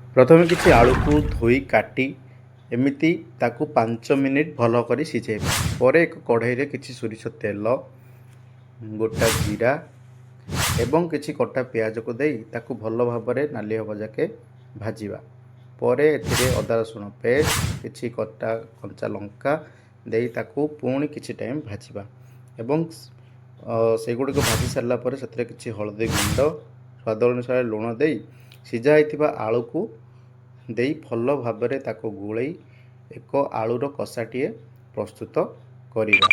प्रथमे किसी आलू को धोई काटी एमिति ताकू 5 मिनिट भल कर सिझेबा। पर एक कढ़ई रे किसी सोरिष तेल गोटा जीरा एवं किसी कटा पियाज को देई ताकू भल भाव नाली हवा जाके भाजिबा। पर एथिरे अदा रसुण पेस्ट किसी कटा कंचा लंका देई ताकू पुणी किसी टाइम भाजिबा एवं सेगुड़ी को भाजी सारा पर से किसी हलदी गुंड स्वाद अनुसार लुण दे सिझा होइथिबा आलू को देई भल भाव ताको गुळई एक आलूर कषाटीए प्रस्तुत करिबा।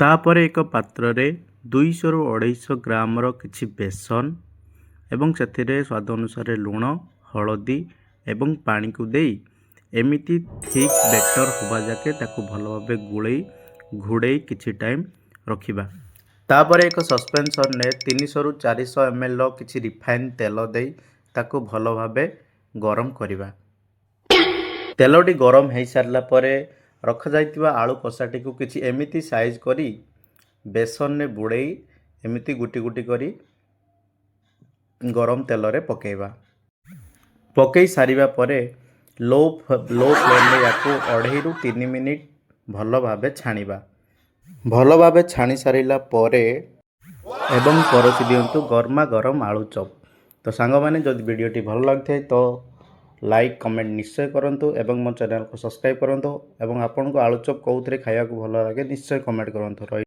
तापर एक पात्र रे 200 रु 250 ग्राम किछि बेसन एवं सेथिरे स्वाद अनुसार लुण हलदी एवं पानी को देई एमिति थिक बेटर होबा जाके ताको भल भाव गुळई घुड़ई किछि टाइम रखिबा। तापर एक सस्पेंशन ने 300 रु 400 ml किछि रिफाइन तेल देई ताको भल भाव गरम करिबा। तेलटी गरम हो सारा पर रखा जाइतिबा आलू कषाटी को किछि एमिति साइज करी बेसन ने बुड़ई एमिति गुटी गुटी करी गरम तेल रे पकेइबा। पकई सारिबा परे लो फ्लेम रे याकू 2.5 रु 3 मिनिट भल भावे छाणीबा। भल भावे छाणी सारिला परे एवं परसी दियंतु गरमा गरम आलू चॉप। तो सांग माने जदि वीडियोटी भल लागथे तो लाइक कमेंट निश्चय करंतु एवं मो चैनल को सब्सक्राइब करंतु एवं आपन को आलू चॉप कोउथरे खाया को भल लागे निश्चय कमेंट करंतु।